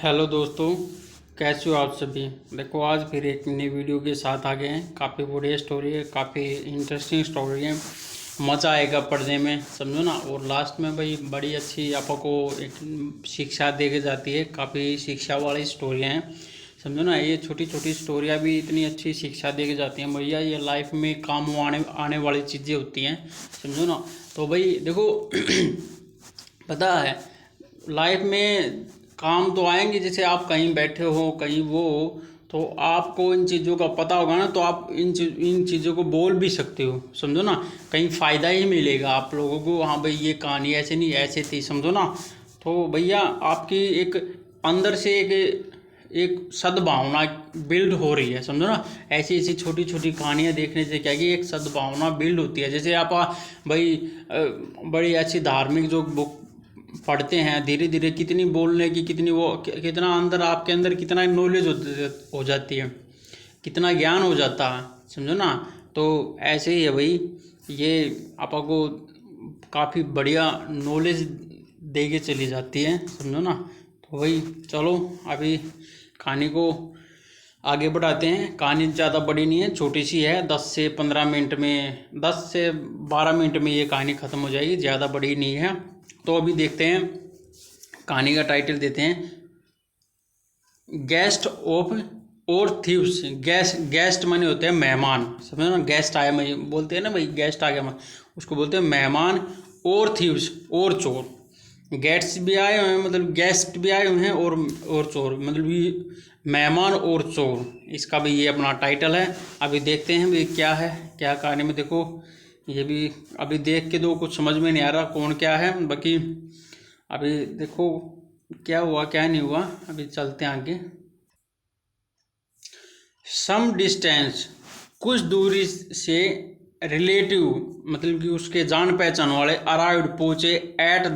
Hello दोस्तों, कैसे हो आप सभी। देखो आज फिर एक नई वीडियो के साथ आ गए हैं। काफ़ी बढ़िया स्टोरी है, काफ़ी इंटरेस्टिंग स्टोरी है, मज़ा आएगा पढ़ने में, समझो ना। और लास्ट में भाई बड़ी अच्छी आपको एक शिक्षा दे के जाती है। काफ़ी शिक्षा वाली स्टोरियाँ हैं, समझो ना। ये छोटी छोटी स्टोरियाँ भी इतनी अच्छी शिक्षा दे के जाती हैं भैया। ये लाइफ में काम आने आने वाली चीज़ें होती हैं, समझो ना। तो भाई देखो पता है लाइफ में काम तो आएंगे। जैसे आप कहीं बैठे हो कहीं वो हो, तो आपको इन चीज़ों का पता होगा ना, तो आप इन चीज़ों को बोल भी सकते हो, समझो ना। कहीं फ़ायदा ही मिलेगा आप लोगों को। हाँ भाई ये कहानी ऐसे नहीं ऐसे थी, समझो ना। तो भैया आपकी एक अंदर से एक सद्भावना बिल्ड हो रही है, समझो ना। ऐसी ऐसी छोटी छोटी कहानियाँ देखने से क्या कि एक सद्भावना बिल्ड होती है। जैसे आप भाई बड़ी अच्छी धार्मिक जो बुक पढ़ते हैं, धीरे धीरे कितनी बोलने की कितनी वो कितना अंदर आपके अंदर कितना नॉलेज हो जाती है, कितना ज्ञान हो जाता है, समझो ना। तो ऐसे ही है भाई, ये आपको काफ़ी बढ़िया नॉलेज दे के चली जाती है, समझो ना। तो भाई चलो अभी कहानी को आगे बढ़ाते हैं। कहानी ज़्यादा बड़ी नहीं है, छोटी सी है। 10 से 15 मिनट में 10 से 12 मिनट में ये कहानी ख़त्म हो जाएगी, ज़्यादा बड़ी नहीं है। तो अभी देखते हैं, कहानी का टाइटल देते हैं गेस्ट ऑफ और थीव्स। गेस्ट माने होते हैं मेहमान, समझो ना। गेस्ट आया मैं बोलते हैं ना भाई, गेस्ट आ गया, उसको बोलते हैं मेहमान। और थीव्स और चोर। गेस्ट्स भी आए हुए हैं, मतलब गेस्ट भी आए हुए हैं, और चोर मतलब ये मेहमान और चोर, इसका भी ये अपना टाइटल है। अभी देखते हैं भाई क्या है क्या कहानी में। देखो ये भी अभी देख के तो कुछ समझ में नहीं आ रहा कौन क्या है, बाकी अभी देखो क्या हुआ क्या नहीं हुआ। अभी चलते हैं आगे। सम डिस्टेंस, कुछ दूरी से, रिलेटिव मतलब कि उसके जान पहचान वाले, अराइव्ड पहुंचे, एट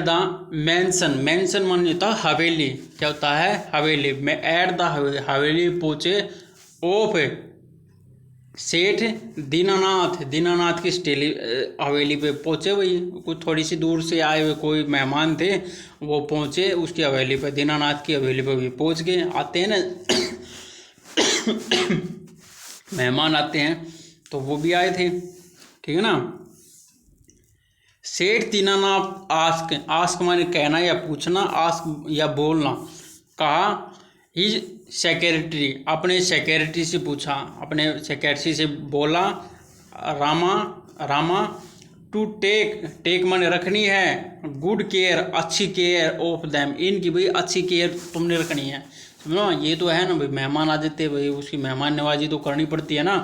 द मेंशन। मेंशन मान होता है हवेली, क्या होता है हवेली में। एट द हवेली पहुंचे, ऑफ सेठ दीनानाथ। दीनानाथ की स्टेली हवेली पे पहुंचे। वही कुछ थोड़ी सी दूर से आए हुए कोई मेहमान थे, वो पहुंचे उसकी हवेली पे, दीनानाथ की हवेली पे भी पहुंच गए। आते हैं ना मेहमान आते हैं, तो वो भी आए थे, ठीक है ना। सेठ दीनानाथ आस्क, आस्क माने कहना या पूछना, आस्क या बोलना। कहा ही सेक्रेटरी, अपने सेक्रेटरी से पूछा, अपने सेक्रेटरी से बोला, रामा रामा टू टेक माने रखनी है, गुड केयर अच्छी केयर ऑफ देम, इनकी भाई अच्छी केयर तुमने रखनी है, समझो। ये तो है ना भाई, मेहमान आ जाते भाई, उसकी मेहमान नवाजी तो करनी पड़ती है ना।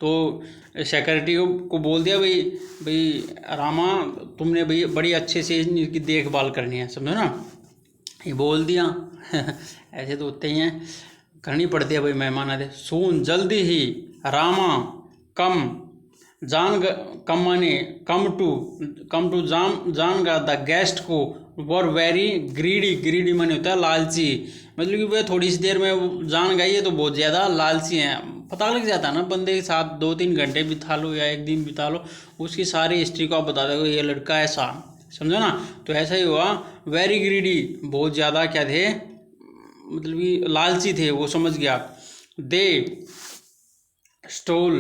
तो सेक्रेटरी को बोल दिया भाई, रामा तुमने भाई बड़ी अच्छे से इनकी देखभाल करनी है, समझो ना। ये बोल दिया ऐसे तो होते ही हैं, करनी पड़ती है भाई, मेहमान आते। सून जल्दी ही, रामा कम, कम माने कम टू जान द गेस्ट को, वर वेरी ग्रीडी माने होता है लालची, मतलब कि वह थोड़ी सी देर में जान गई है तो बहुत ज़्यादा लालची हैं। पता लग जाता है ना बंदे के साथ, 2-3 घंटे बिता लो या एक दिन बिता लो, उसकी सारी हिस्ट्री को आप बता दो ये लड़का ऐसा, समझो ना। तो ऐसा ही हुआ, वेरी ग्रीडी बहुत ज़्यादा क्या थे, मतलब कि लालची थे, वो समझ गया। दे स्टोल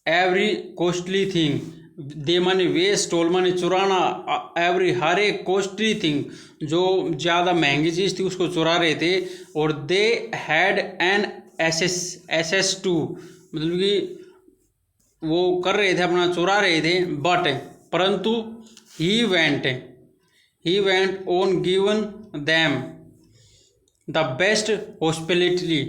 एवरी कॉस्टली थिंग, दे माने वे, स्टोल माने चुराना, एवरी हर एक कॉस्टली थिंग जो ज़्यादा महंगी चीज़ थी उसको चुरा रहे थे। और they had an access to, मतलब कि वो कर रहे थे अपना, चुरा रहे थे। बट परंतु he went on given them the best hospitality,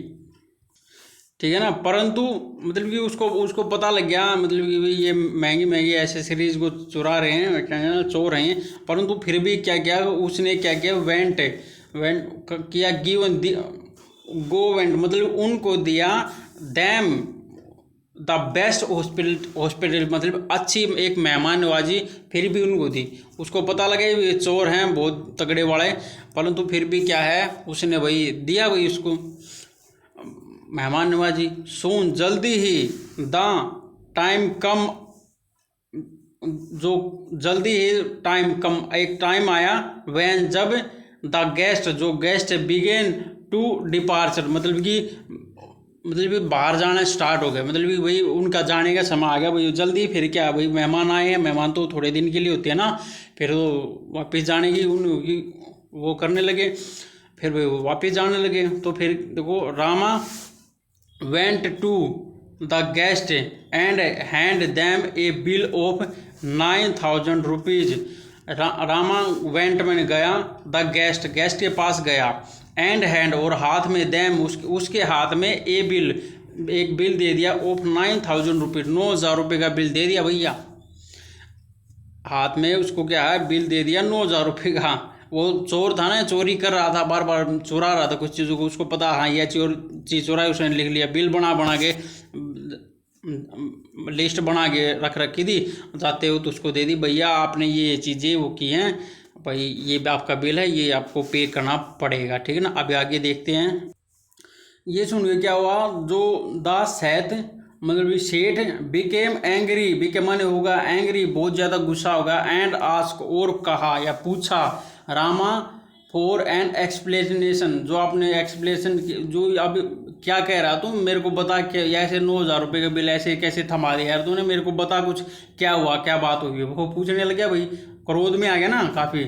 ठीक है ना। परंतु मतलब कि उसको उसको पता लग गया, मतलब कि ये महंगी महंगी एसेसरीज को चुरा रहे हैं, क्या है, चोर रहे हैं। परंतु फिर भी क्या किया उसने, क्या किया, वेंट किया, गिवन वेंट मतलब उनको दिया, दैम द बेस्ट हॉस्पिटल मतलब अच्छी एक मेहमान नवाजी फिर भी उनको दी। उसको पता लगे ये चोर हैं बहुत तगड़े वाले, परंतु फिर भी क्या है उसने वही दिया, वही उसको मेहमान नवाजी। सून जल्दी ही, द टाइम कम, जो जल्दी ही टाइम कम, एक टाइम आया, वैन जब, द गेस्ट, जो गेस्ट बिगेन टू डिपार्चर, मतलब कि बाहर जाना स्टार्ट हो गया, मतलब कि भाई उनका जाने का समय आ गया भाई जल्दी। फिर क्या भाई, मेहमान आए हैं, मेहमान तो थोड़े दिन के लिए होते हैं ना, फिर वो वापस जाने की उनकी वो करने लगे, फिर भाई वो वापस जाने लगे। तो फिर देखो, Rama went to the guest and hand them a bill of 9,000 rupees. Rama went में गया, द गेस्ट गेस्ट के पास गया, एंड हैंड और हाथ में, देम उसके हाथ में, ए बिल एक बिल दे दिया, ऑफ 9,000 रुपीज़ 9,000 रुपये का बिल दे दिया भैया। हाथ में उसको क्या है, बिल दे दिया 9,000 रुपये का। वो चोर था ना, चोरी कर रहा था, बार बार चुरा रहा था कुछ चीज़ों को, उसको पता हाँ यह चीज़ चुराई, उसने लिख लिया, बिल बना के लिस्ट बना के रख रखी थी, जाते हो तो उसको दे दी, भैया आपने ये चीज़ें वो की हैं भाई, ये आपका बिल है, ये आपको पे करना पड़ेगा, ठीक है ना। अभी आगे देखते हैं। ये सुनिए क्या हुआ, जो द सेठ, मतलब सेठ बिकेम एंग्री, बिकेम माने होगा एंग्री, बहुत ज़्यादा गुस्सा होगा, एंड आस्क और कहा या पूछा, रामा फॉर एन एक्सप्लेनेशन, जो आपने एक्सप्लेनेशन, जो अब क्या कह रहा तू, मेरे को बता, क्या ऐसे 9,000 रुपये का बिल ऐसे कैसे थमा दिया यार तूने, मेरे को बता कुछ क्या हुआ, क्या बात हुई। वो पूछने लग गया, भाई क्रोध में आ गया ना काफ़ी,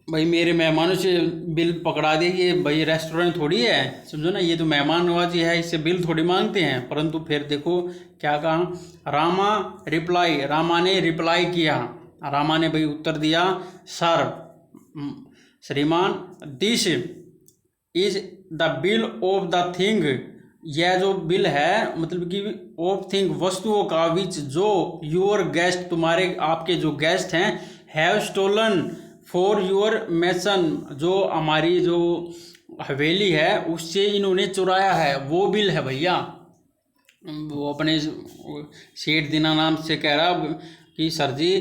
भाई मेरे मेहमानों से बिल पकड़ा दे, ये भाई रेस्टोरेंट थोड़ी है, समझो ना, ये तो मेहमान नवाजी है, इससे बिल थोड़ी मांगते हैं। परंतु फिर देखो क्या कहा, रामा ने रिप्लाई किया, रामा ने भाई उत्तर दिया, सर श्रीमान, this is the bill of the thing, यह जो बिल है मतलब कि ऑफ थिंग, वस्तुओं का, विच जो योर गेस्ट, तुम्हारे आपके जो गेस्ट हैं, हैव स्टोलन फॉर योर मैसन, जो हमारी जो हवेली है उससे इन्होंने चुराया है, वो बिल है भैया। वो अपने सेठ दीनानाथ से कह रहा कि सर जी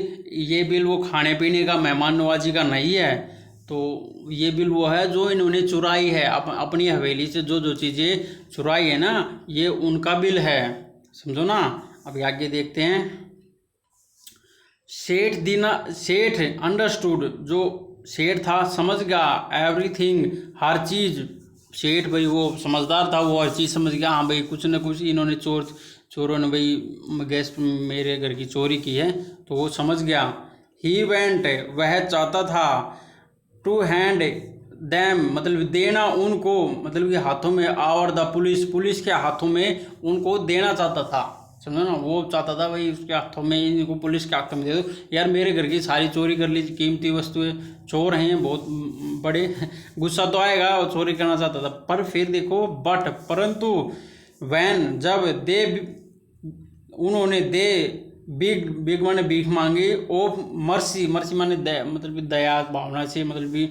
ये बिल वो खाने पीने का, मेहमान नवाजी का नहीं है, तो ये बिल वो है जो इन्होंने चुराई है, अपनी हवेली से जो जो चीज़ें चुराई है ना, ये उनका बिल है, समझो ना। अभी आगे देखते हैं। सेठ अंडरस्टूड, जो सेठ था समझ गया, एवरीथिंग हर चीज़, सेठ भाई वो समझदार था, वो हर चीज़ समझ गया, हाँ भाई कुछ न कुछ इन्होंने चोरों ने भाई गैस मेरे घर की चोरी की है, तो वो समझ गया। ही वेंट, वह चाहता था, टू हैंड दैम, मतलब देना उनको, मतलब कि हाथों में, आवर द पुलिस के हाथों में उनको देना चाहता था, समझो ना। वो चाहता था भाई उसके हाथों में, इनको पुलिस के हाथों में दे दो यार, मेरे घर की सारी चोरी कर ली, कीमती वस्तुएं, चोर हैं बहुत बड़े, गुस्सा तो आएगा, और चोरी करना चाहता था। पर फिर देखो, परंतु वैन, जब दे, उन्होंने दे बिग माने भीख मांगी, ऑफ मर्सी माने मतलब दया भावना से, मतलब भी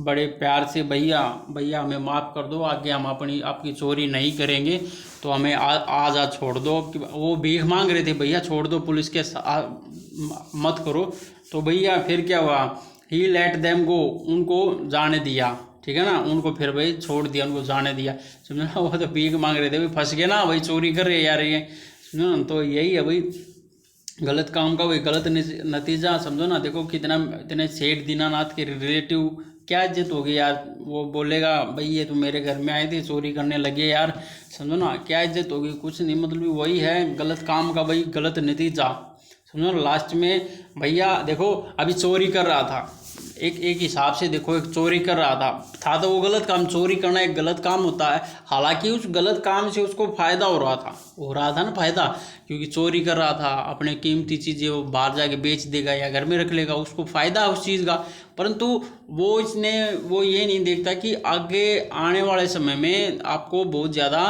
बड़े प्यार से, भैया हमें माफ़ कर दो, आगे हम आपकी चोरी नहीं करेंगे, तो हमें आज छोड़ दो। वो भीख मांग रहे थे, भैया छोड़ दो, पुलिस के मत करो। तो भैया फिर क्या हुआ, ही लेट देम गो, उनको जाने दिया, ठीक है ना, उनको फिर भाई छोड़ दिया, उनको जाने दिया, समझो ना। वो तो भीख मांग रहे थे, भाई फंस गए ना, भाई चोरी कर रहे यार ये, समझो ना। तो यही है भाई गलत काम का वही गलत नतीजा, समझो ना। देखो कितना, इतने सेठ दीनानाथ के रिलेटिव क्या इज्जत होगी यार, वो बोलेगा भाई ये तो मेरे घर में आए थे, चोरी करने लगे यार, समझो ना, क्या इज्जत होगी, कुछ नहीं, मतलब वही है गलत काम का भाई गलत नतीजा, समझो ना। लास्ट में भैया देखो, अभी चोरी कर रहा था, एक हिसाब से देखो, एक चोरी कर रहा था तो वो गलत काम, चोरी करना एक गलत काम होता है, हालांकि उस गलत काम से उसको फ़ायदा हो रहा था ना फ़ायदा, क्योंकि चोरी कर रहा था, अपने कीमती चीज़ें वो बाहर जाके बेच देगा या घर में रख लेगा, उसको फ़ायदा उस चीज़ का। परंतु वो ये नहीं देखता कि आगे आने वाले समय में आपको बहुत ज़्यादा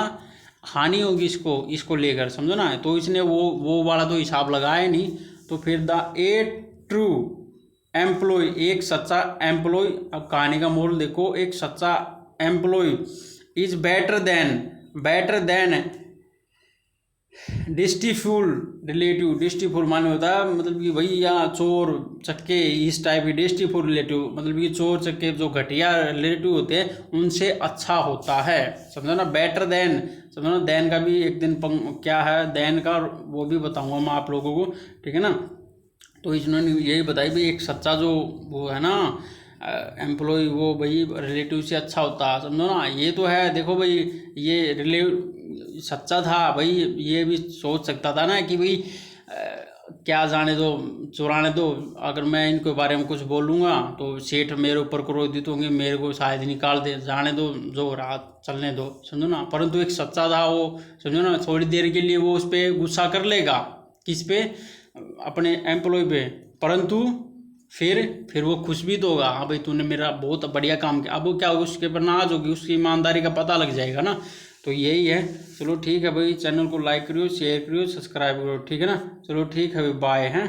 हानि होगी इसको लेकर, समझो ना। तो इसने वो वाला तो हिसाब लगाया नहीं। तो फिर द ए ट्रू एम्प्लॉय, एक सच्चा एम्प्लॉय, अब कहानी का मोल देखो, एक सच्चा employee is better than deceitful relative. Deceitful माने होता है मतलब कि भैया चोर चक्के, इस टाइप की डिस्टीफुल रिलेटिव, मतलब कि चोर चक्के जो घटिया रिलेटिव होते हैं उनसे अच्छा होता है, समझो ना। बेटर देन, समझो ना, देन का भी एक दिन क्या है देन का, वो भी बताऊंगा मैं आप लोगों को, ठीक है ना। तो इन्होंने यही बताई भाई एक सच्चा जो वो है ना एम्प्लॉय, वो भाई रिलेटिव से अच्छा होता है, समझो ना। ये तो है, देखो भाई ये रिलेटिव सच्चा था भाई, ये भी सोच सकता था ना कि भाई क्या जाने दो, चुराने दो, अगर मैं इनके बारे में कुछ बोलूँगा तो सेठ मेरे ऊपर क्रोधित होंगे, मेरे को शायद निकाल दे, जाने दो, जो रहा चलने दो, समझो ना। परंतु एक सच्चा था वो, समझो ना, थोड़ी देर के लिए वो उस पर गुस्सा कर लेगा, किस पे, अपने एम्प्लॉय पे, परंतु फिर वो खुश भी तो होगा, हाँ भाई तूने मेरा बहुत बढ़िया काम किया। अब वो क्या होगा, उसके ऊपर नाज होगी, उसकी ईमानदारी का पता लग जाएगा ना। तो यही है। चलो ठीक है भाई, चैनल को लाइक करियो, शेयर करियो, सब्सक्राइब करो, ठीक है ना। चलो ठीक है भाई, बाय हैं।